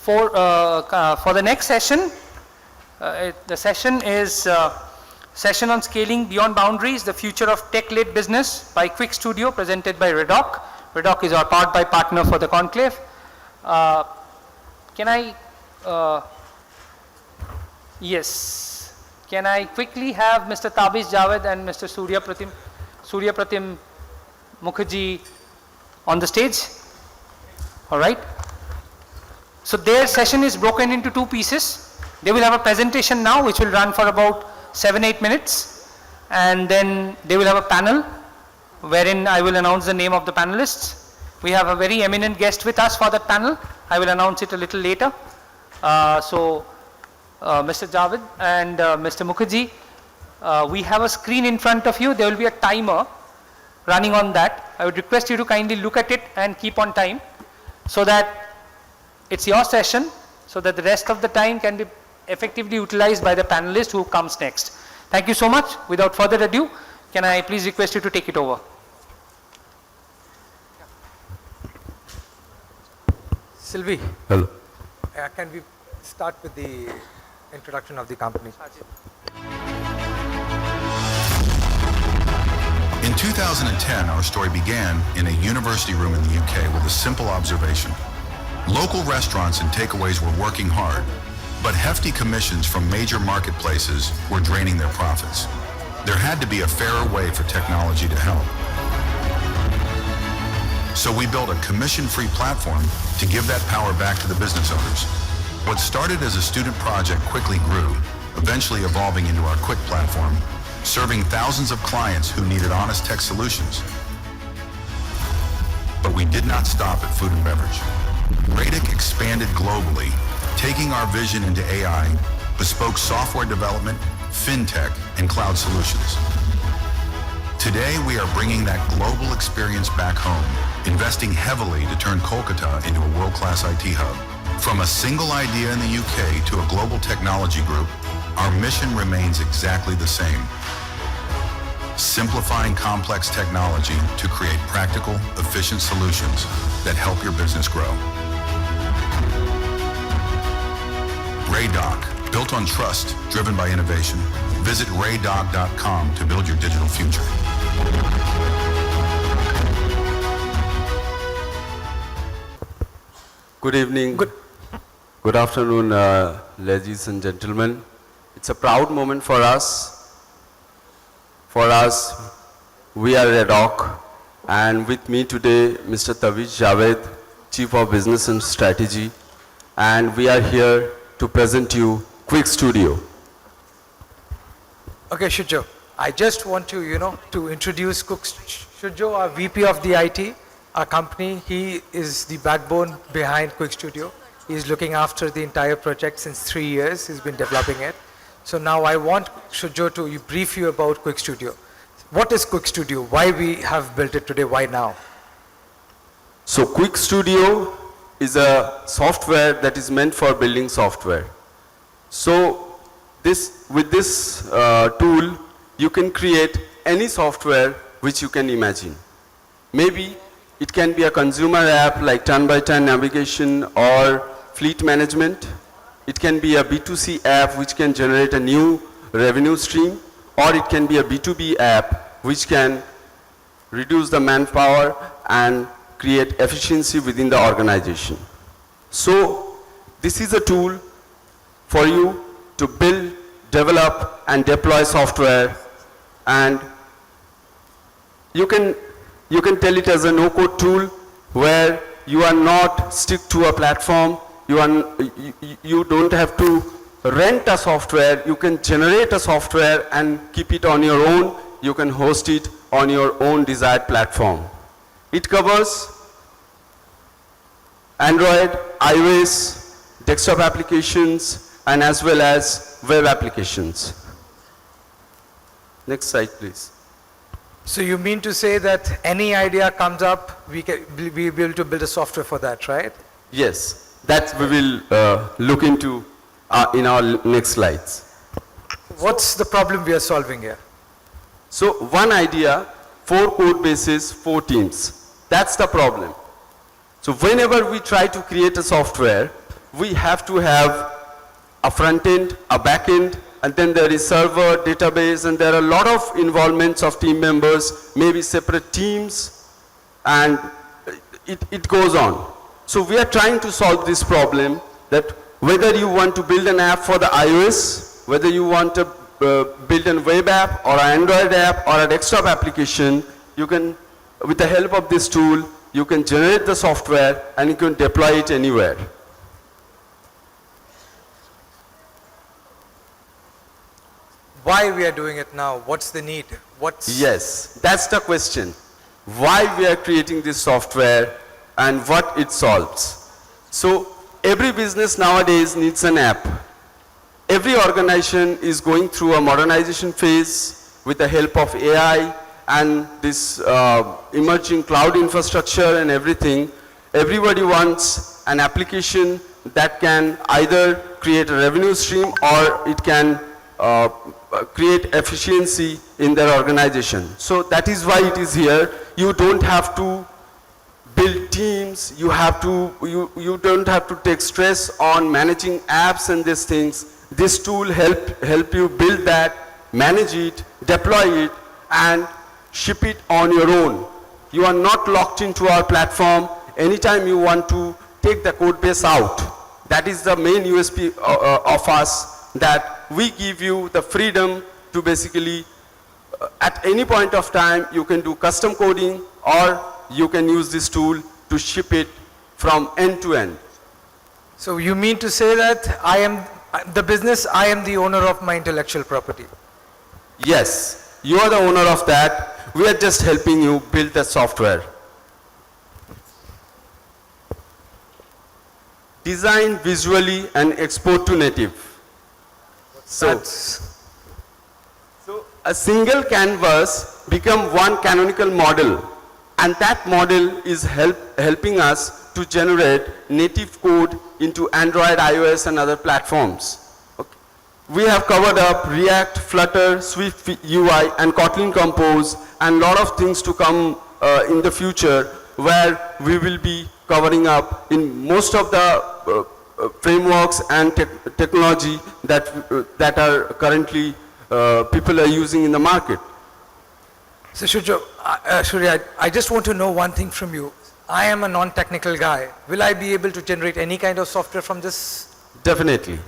For the next session, the session is session on scaling beyond boundaries, the future of tech-led business by Quick Studio, presented by Redoq. Redoq is our powered by partner for the conclave. Can I quickly have Mr. Tabish Javed and Mr. Surya Pratim Mukherjee on the stage? All right. So their session is broken into two pieces. They will have a presentation now which will run for about 7-8 minutes, and then they will have a panel wherein I will announce the name of the panelists. We have a very eminent guest with us for that panel. I will announce it a little later. Mr. Javed and Mr. Mukherjee, we have a screen in front of you. There will be a timer running on that. I would request you to kindly look at it and keep on time so that it's your session, so that the rest of the time can be effectively utilized by the panelist who comes next. Thank you so much. Without further ado, can I please request you to take it over? Sylvie. Hello. Can we start with the introduction of the company? In 2010, our story began in a university room in the UK with a simple observation. Local restaurants and takeaways were working hard, but hefty commissions from major marketplaces were draining their profits. There had to be a fairer way for technology to help. So we built a commission-free platform to give that power back to the business owners. What started as a student project quickly grew, eventually evolving into our Quick platform, serving thousands of clients who needed honest tech solutions. But we did not stop at food and beverage. Redoq expanded globally, taking our vision into AI, bespoke software development, fintech, and cloud solutions. Today, we are bringing that global experience back home, investing heavily to turn Kolkata into a world-class IT hub. From a single idea in the UK to a global technology group, our mission remains exactly the same. Simplifying complex technology to create practical, efficient solutions that help your business grow. Redoq, built on trust, driven by innovation. Visit redoq.com to build your digital future. Good evening. Good afternoon, ladies and gentlemen. It's a proud moment for us. We are Redoq, and with me today, Mr. Tabish Javed, Chief of Business and Strategy, and we are here to present you Quick Studio. Okay, Shujo, I just want to, to introduce Shujo, our VP of the IT, our company. He is the backbone behind Quick Studio. He's looking after the entire project since 3 years. He's been developing it. So now I want Shujo to brief you about Quick Studio. What is Quick Studio? Why we have built it today? Why now? So Quick Studio is a software that is meant for building software. So with this tool, you can create any software which you can imagine. Maybe it can be a consumer app like turn-by-turn navigation or fleet management. It can be a B2C app which can generate a new revenue stream, or it can be a B2B app which can reduce the manpower and create efficiency within the organization. So this is a tool for you to build, develop, and deploy software, and you can tell it as a no-code tool where you are not stick to a platform. You don't have to rent a software. You can generate a software and keep it on your own. You can host it on your own desired platform. It covers Android, iOS, desktop applications, and as well as web applications. Next slide, please. So you mean to say that any idea comes up, we will be able to build a software for that, right? Yes, that we will look into in our next slides. What's the problem we are solving here? So one idea, 4 code bases, 4 teams. That's the problem. So whenever we try to create a software, we have to have a front end, a back end, and then there is server, database, and there are a lot of involvements of team members, maybe separate teams, and it goes on. So we are trying to solve this problem that whether you want to build an app for the iOS, whether you want to build a web app or an Android app or a desktop application, you can, with the help of this tool, you can generate the software and you can deploy it anywhere. Why we are doing it now? What's the need? Yes, that's the question. Why we are creating this software and what it solves. So every business nowadays needs an app. Every organization is going through a modernization phase with the help of AI and this emerging cloud infrastructure and everything. Everybody wants an application that can either create a revenue stream or it can create efficiency in their organization. So that is why it is here. You don't have to build teams, you don't have to take stress on managing apps and these things. This tool help you build that, manage it, deploy it, and ship it on your own. You are not locked into our platform. Anytime you want to take the code base out, that is the main USP of us, that we give you the freedom to basically, at any point of time, you can do custom coding or you can use this tool to ship it from end to end. So you mean to say that I am the owner of my intellectual property? Yes, you are the owner of that. We are just helping you build the software. Design visually and export to native. So a single canvas become one canonical model, and that model is helping us to generate native code into Android, iOS and other platforms. Okay. We have covered up React, Flutter, Swift UI and Kotlin Compose and lot of things to come in the future, where we will be covering up in most of the frameworks and technology that are currently people are using in the market. So Surya, I just want to know one thing from you. I am a non-technical guy. Will I be able to generate any kind of software from this? Definitely.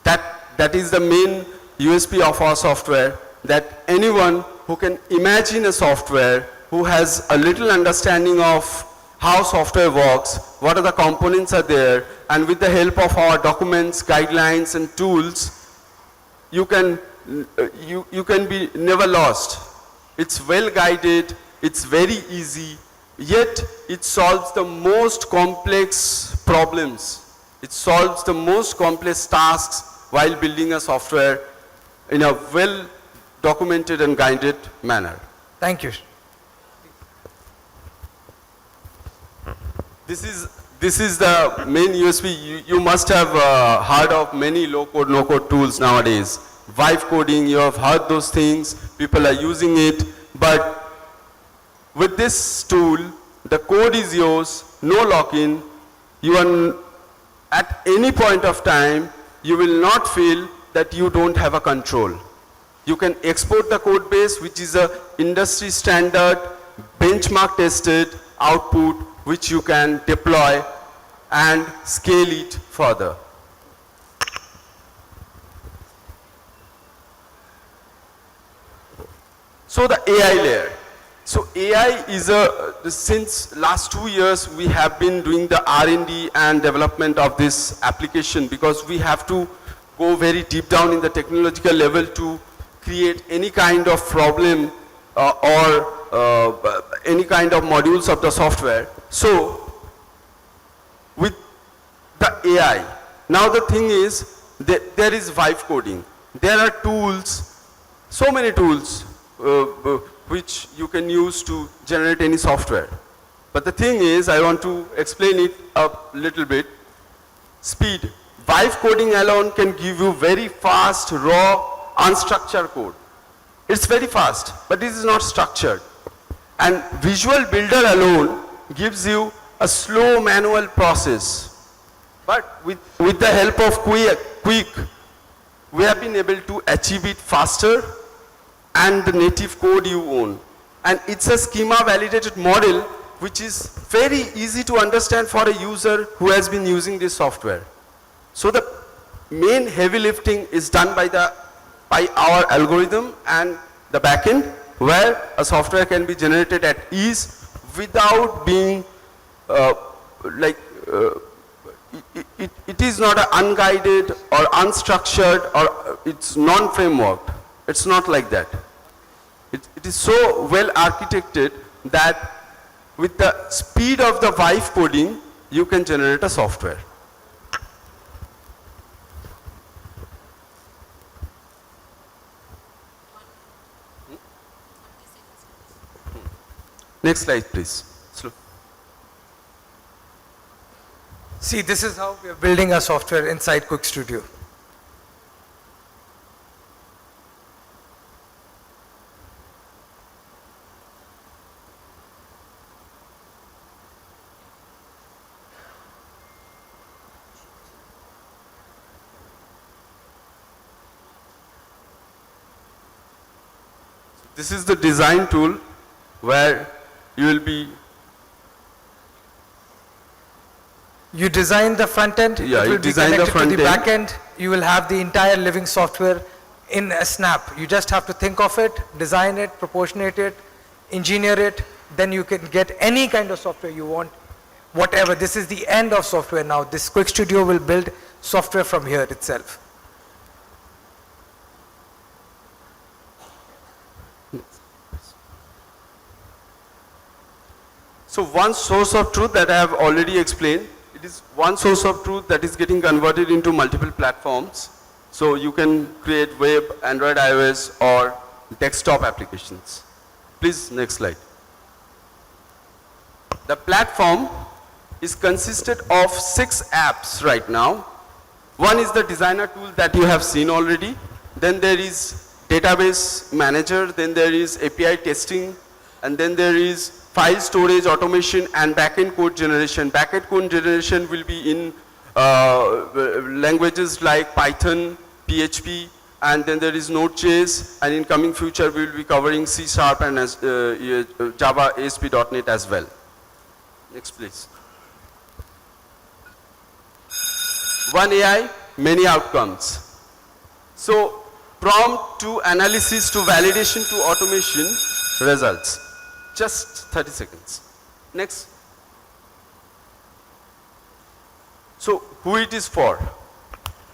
That is the main USP of our software, that anyone who can imagine a software, who has a little understanding of how software works, what are the components are there, and with the help of our documents, guidelines and tools, you can be never lost. It's well guided, it's very easy, yet it solves the most complex problems. It solves the most complex tasks while building a software in a well documented and guided manner. Thank you. This is the main USP. You must have heard of many low-code, no-code tools nowadays. Vibe coding, you have heard those things, people are using it, but with this tool, the code is yours, no lock-in. You are, at any point of time, you will not feel that you don't have a control. You can export the code base, which is a industry standard, benchmark tested output, which you can deploy and scale it further. So the AI layer. So AI is since last 2 years we have been doing the R&D and development of this application, because we have to go very deep down in the technological level to create any kind of problem or any kind of modules of the software. So with the AI, now the thing is that there is vibe coding. There are tools, so many tools which you can use to generate any software. But the thing is, I want to explain it a little bit. Speed. Vibe coding alone can give you very fast, raw, unstructured code. It's very fast, but this is not structured. And Visual Builder alone gives you a slow manual process. But with the help of Quick, we have been able to achieve it faster and the native code you own. And it's a schema validated model which is very easy to understand for a user who has been using this software. So the main heavy lifting is done by our algorithm and the backend, where a software can be generated at ease without being it is not unguided or unstructured, or it's non-frameworked. It's not like that. It is so well architected that with the speed of the vibe coding, you can generate a software. Next slide, please. Slow. See, this is how we are building our software inside Quick Studio. This is the design tool where you will be. You design the front end, Yeah, it you will be design the connected to front the end. back end. You will have the entire living software in a snap. You just have to think of it, design it, proportionate it, engineer it, then you can get any kind of software you want, whatever. This is the end of software now. This Quick Studio will build software from here itself. So one source of truth that I have already explained, it is one source of truth that is getting converted into multiple platforms. So you can create web, Android, iOS, or desktop applications. Please, next slide. The platform is consisted of 6 apps right now. One is the designer tool that you have seen already. Then there is database manager, then there is API testing, and then there is file storage, automation, and backend code generation. Backend code generation will be in languages like Python, PHP, and then there is Node.js, and in coming future we will be covering C# and Java, ASP.NET as well. Next, please. One AI, many outcomes. So prompt to analysis to validation to automation results. Just 30 seconds. Next. So who it is for?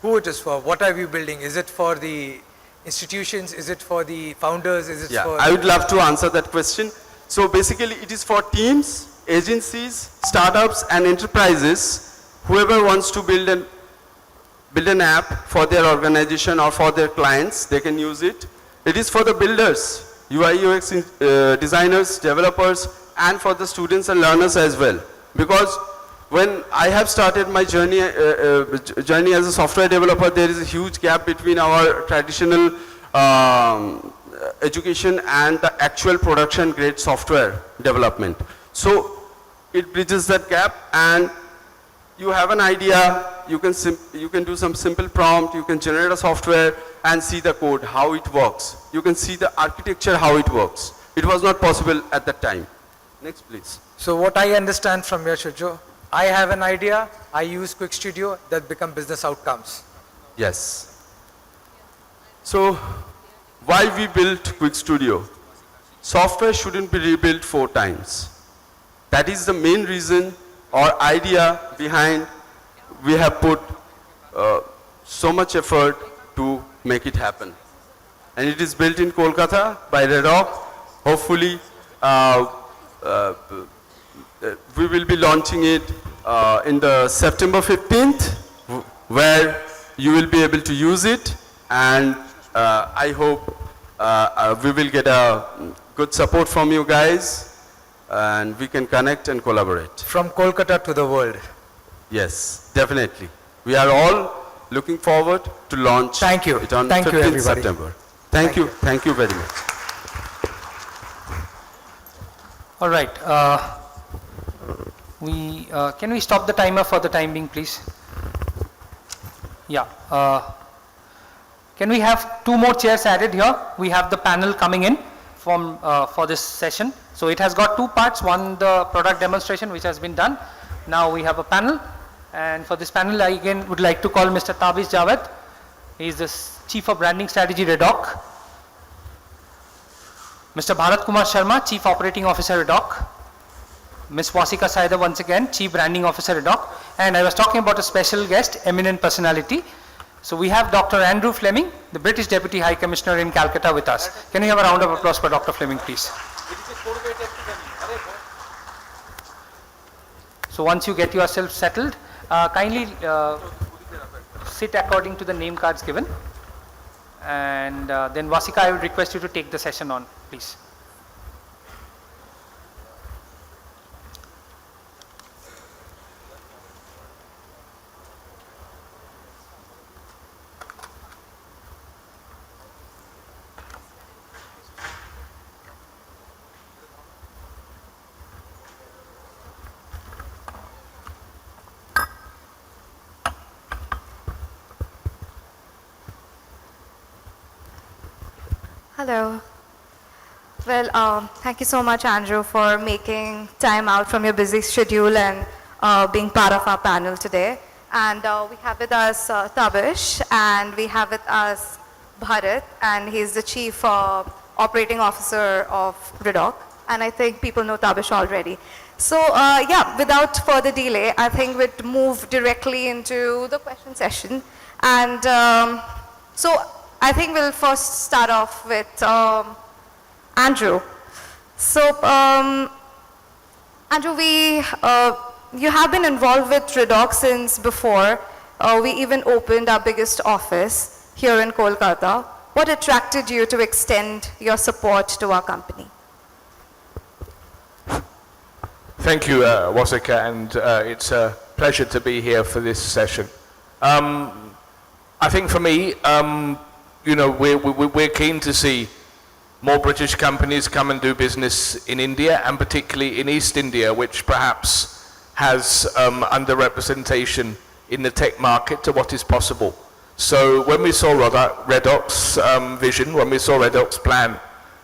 Who it is for? What are we building? Is it for the institutions? Is it for the founders? Is it Yeah, for... I would love to answer that question. So basically it is for teams, agencies, startups and enterprises. Whoever wants to build an app for their organization or for their clients, they can use it. It is for the builders, UI UX designers, developers, and for the students and learners as well. Because when I have started my journey as a software developer, there is a huge gap between our traditional education and the actual production grade software development. So it bridges that gap, and you have an idea, you can do some simple prompt, you can generate a software and see the code, how it works. You can see the architecture, how it works. It was not possible at that time. Next, please. So what I understand from your Shujjo, I have an idea, I use Quick Studio, that become business outcomes. Yes. So why we built Quick Studio? Software shouldn't be rebuilt 4 times. That is the main reason or idea behind we have put so much effort to make it happen. And it is built in Kolkata by Redoq. Hopefully we will be launching it in the September 15th, where you will be able to use it, and I hope we will get a good support from you guys, and we can connect and collaborate. From Kolkata to the world. Yes, definitely. We are all looking forward to launch Thank you. it on Thank you, 15th everybody. September. Thank you. Thank you very much. All right. Can we stop the timer for the time being, please? Yeah. Can we have 2 more chairs added here? We have the panel coming in from, for this session. So it has got 2 parts. One, the product demonstration, which has been done. Now we have a panel. And for this panel, I again would like to call Mr. Tabish Javed. He is the Chief of Branding Strategy, Redoq. Mr. Bharat Kumar Sharma, Chief Operating Officer, Redoq. Ms. Wasika Saida, once again, Chief Branding Officer, Redoq. And I was talking about a special guest, eminent personality. So we have Dr. Andrew Fleming, the British Deputy High Commissioner in Calcutta with us. Can you have a round of applause for Dr. Fleming, please? So once you get yourself settled, kindly sit according to the name cards given. And then Wasika, I would request you to take the session on, please. Hello. Well, thank you so much, Andrew, for making time out from your busy schedule and being part of our panel today. And we have with us Tabish, and we have with us Bharat, and he's the Chief Operating Officer of Redoq. And I think people know Tabish already. So yeah, without further delay, I think we'd move directly into the question session. And so I think we'll first start off with Andrew. So Andrew, you have been involved with Redoq since before we even opened our biggest office here in Kolkata. What attracted you to extend your support to our company? Thank you, Wasika, and it's a pleasure to be here for this session. I think for me, you know, we're keen to see more British companies come and do business in India, and particularly in East India, which perhaps has underrepresentation in the tech market to what is possible. So when we saw Redoq's vision, when we saw Redoq's plan,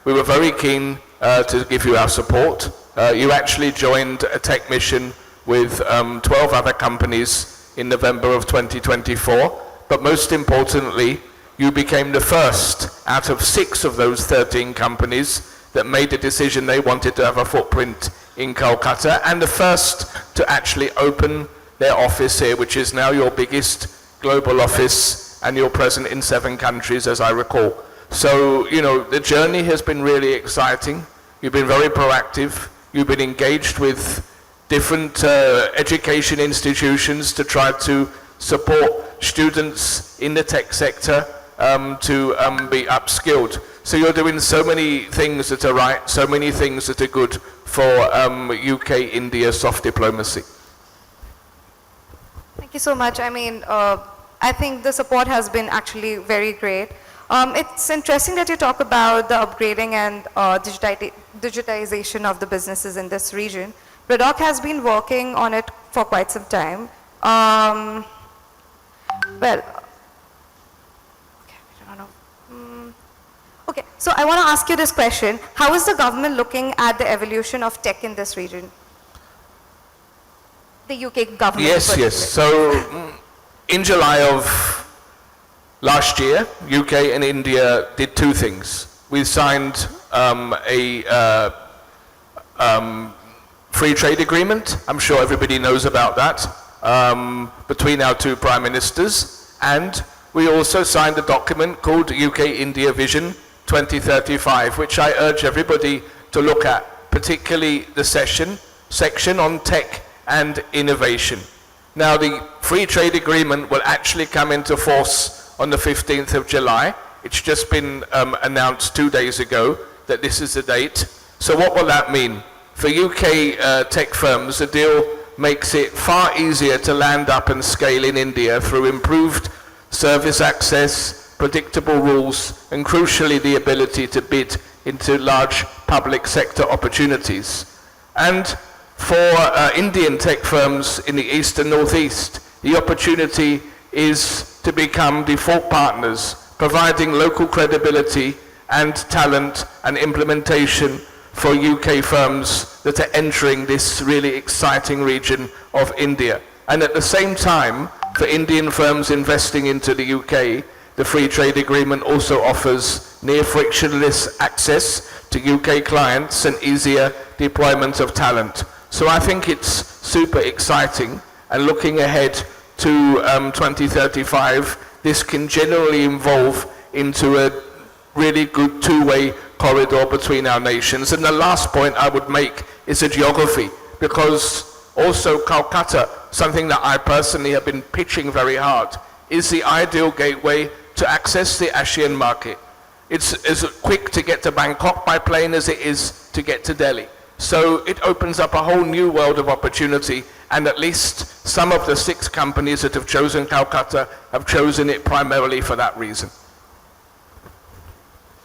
we were very keen to give you our support. You actually joined a tech mission with 12 other companies in November of 2024, but most importantly, you became the first out of 6 of those 13 companies that made the decision they wanted to have a footprint in Kolkata, and the first to actually open their office here, which is now your biggest global office, and you're present in 7 countries, as I recall. So, you know, the journey has been really exciting. You've been very proactive. You've been engaged with different education institutions to try to support students in the tech sector to be upskilled. So you're doing so many things that are right, so many things that are good for UK-India soft diplomacy. Thank you so much. I mean, I think the support has been actually very great. It's interesting that you talk about the upgrading and digitization of the businesses in this region. Redoq has been working on it for quite some time. Well, okay, so I want to ask you this question. How is the government looking at the evolution of tech in this region? The UK government. Yes, yes. So in July of last year, UK and India did 2 things. We signed a free trade agreement. I'm sure everybody knows about that, between our 2 prime ministers. And we also signed a document called UK-India Vision 2035, which I urge everybody to look at, particularly the section on tech and innovation. Now, the free trade agreement will actually come into force on the 15th of July. It's just been announced 2 days ago that this is the date. So what will that mean? For UK tech firms, the deal makes it far easier to land up and scale in India through improved service access, predictable rules, and crucially the ability to bid into large public sector opportunities. And for Indian tech firms in the East and Northeast, the opportunity is to become default partners, providing local credibility and talent and implementation for UK firms that are entering this really exciting region of India. And at the same time, for Indian firms investing into the UK, the free trade agreement also offers near frictionless access to UK clients and easier deployment of talent. So I think it's super exciting, and looking ahead to 2035, this can generally evolve into a really good two-way corridor between our nations. And the last point I would make is a geography, because also Calcutta, something that I personally have been pitching very hard, is the ideal gateway to access the ASEAN market. It's as quick to get to Bangkok by plane as it is to get to Delhi. So it opens up a whole new world of opportunity, and at least some of the 6 companies that have chosen Calcutta have chosen it primarily for that reason.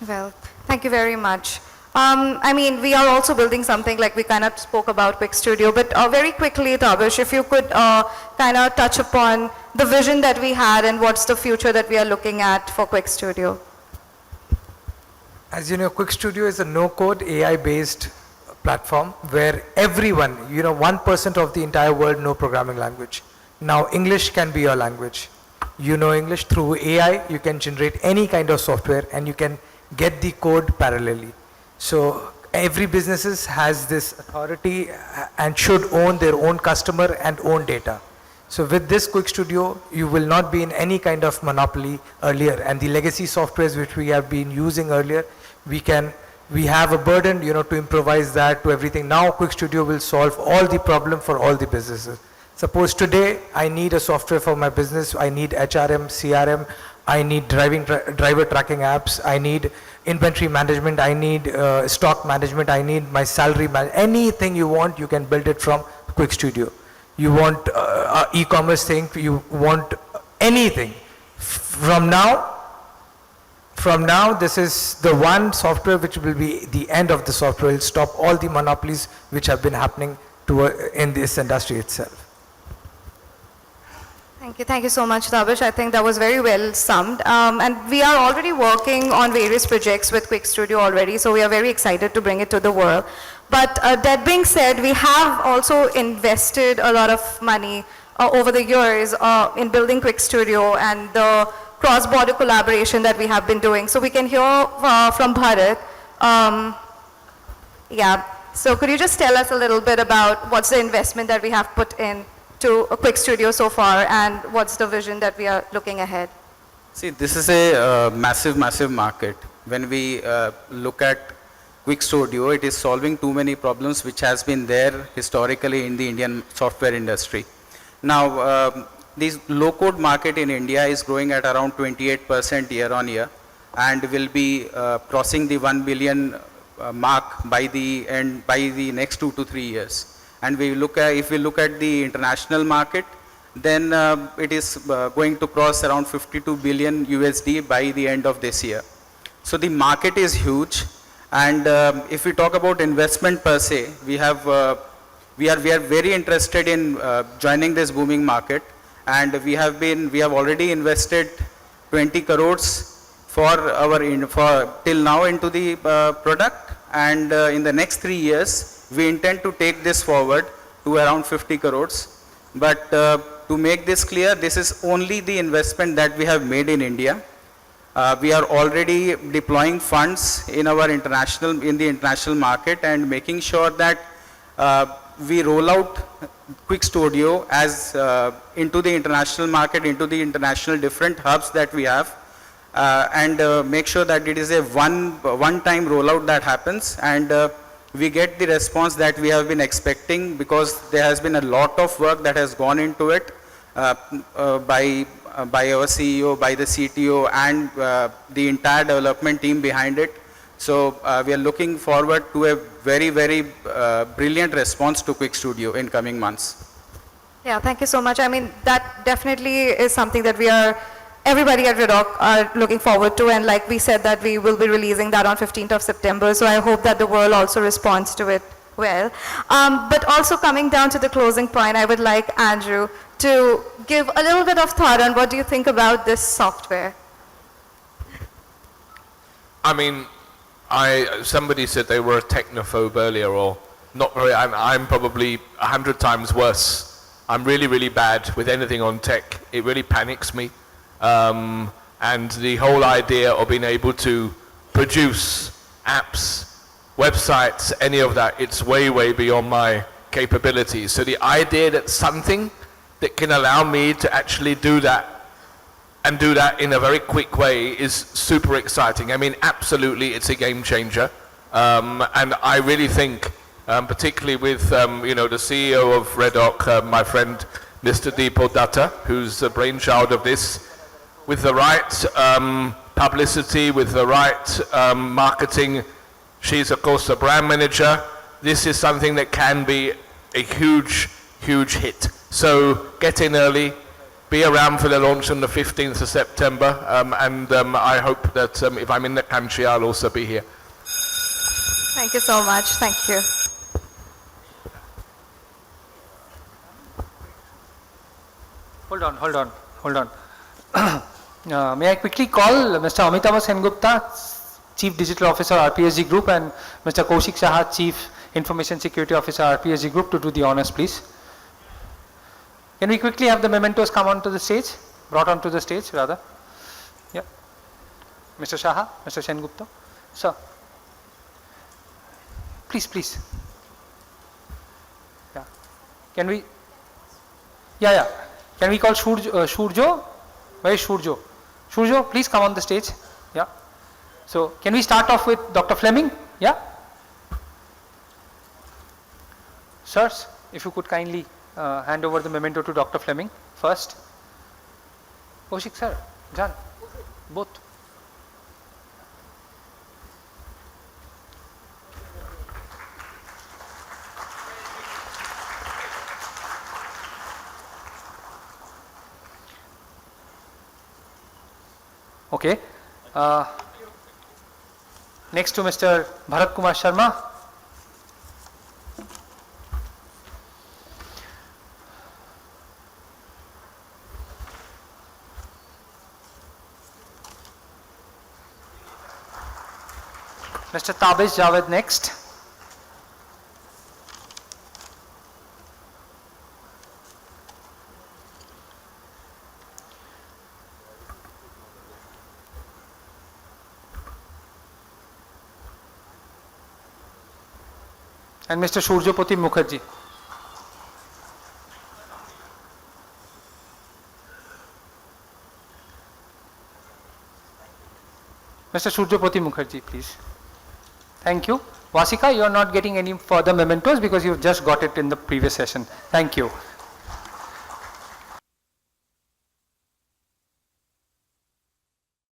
Well, thank you very much. I mean, we are also building something like we kind of spoke about Quick Studio, but very quickly, Tabish, if you could kind of touch upon the vision that we had and what's the future that we are looking at for Quick Studio. As you know, Quick Studio is a no-code AI-based platform where everyone, 1% of the entire world know programming language. Now, English can be your language. You know English. Through AI, you can generate any kind of software and you can get the code parallelly. So every business has this authority and should own their own customer and own data. So with this Quick Studio, you will not be in any kind of monopoly earlier, and the legacy softwares which we have been using earlier, we have a burden, to improvise that to everything. Now Quick Studio will solve all the problem for all the businesses. Suppose today I need a software for my business, I need HRM, CRM, I need driver tracking apps, I need inventory management, I need stock management, I need my salary management. Anything you want, you can build it from Quick Studio. You want e-commerce thing, you want anything. From now, this is the one software which will be the end of the software. It will stop all the monopolies which have been happening in this industry itself. Thank you so much, Tabish. I think that was very well summed. And we are already working on various projects with Quick Studio already, so we are very excited to bring it to the world. But that being said, we have also invested a lot of money over the years in building Quick Studio and the cross-border collaboration that we have been doing. So we can hear from Bharat. So could you just tell us a little bit about what's the investment that we have put in to a Quick Studio so far, and what's the vision that we are looking ahead? See, this is a massive market. When we look at Quick Studio, it is solving too many problems which has been there historically in the Indian software industry. Now, this low-code market in India is growing at around 28% year on year, and will be crossing the 1 billion mark by the next 2 to 3 years. And if we look at the international market, then it is going to cross around 52 billion USD by the end of this year. So the market is huge, and if we talk about investment per se, we are very interested in joining this booming market, and we have already invested 20 crores till now into the product, and in the next 3 years we intend to take this forward to around 50 crores. But to make this clear, this is only the investment that we have made in India. We are already deploying funds in the international market, and making sure that we roll out Quick Studio into the international market, into the international different hubs that we have, and make sure that it is a one-time rollout that happens, and we get the response that we have been expecting, because there has been a lot of work that has gone into it by our CEO, by the CTO, and the entire development team behind it. So we are looking forward to a very brilliant response to Quick Studio in coming months. Yeah, thank you so much. I mean, that definitely is something that everybody at Redoq are looking forward to, and like we said that we will be releasing that on 15th of September, so I hope that the world also responds to it well. But also coming down to the closing point, I would like Andrew to give a little bit of thought on what do you think about this software? I mean, somebody said they were a technophobe earlier, or not very. I'm probably 100 times worse. I'm really, really bad with anything on tech. It really panics me. And the whole idea of being able to produce apps, websites, any of that, it's way, way beyond my capabilities. So the idea that something that can allow me to actually do that and do that in a very quick way is super exciting. I mean, absolutely, it's a game changer. And I really think, particularly with the CEO of Redoq, my friend Mr. Deepo Datta, who's the brainchild of this, with the right publicity, with the right marketing, she's of course the brand manager. This is something that can be a huge, huge hit. So get in early, be around for the launch on the 15th of September, and I hope that if I'm in the country, I'll also be here. Thank you so much. Thank you. Hold on. May I quickly call Mr. Amitabh Sengupta, Chief Digital Officer, RPSG Group, and Mr. Kaushik Saha, Chief Information Security Officer, RPSG Group, to do the honors, please. Can we quickly have the mementos come onto the stage, brought onto the stage, rather? Yeah. Mr. Saha, Mr. Sengupta. Sir. Please. Yeah. Can we? Yeah. Can we call Shurjo? Where is Shurjo? Shurjo, please come on the stage. Yeah. So, can we start off with Dr. Fleming? Yeah. Sirs, if you could kindly hand over the memento to Dr. Fleming first. Kaushik sir, Jan, both. Okay. Next to Mr. Bharat Kumar Sharma. Mr. Tabish Javed next. And Mr. Shurjopati Mukherjee. Mr. Shurjopati Mukherjee, please. Thank you. Vasika, you are not getting any further mementos because you've just got it in the previous session. Thank you.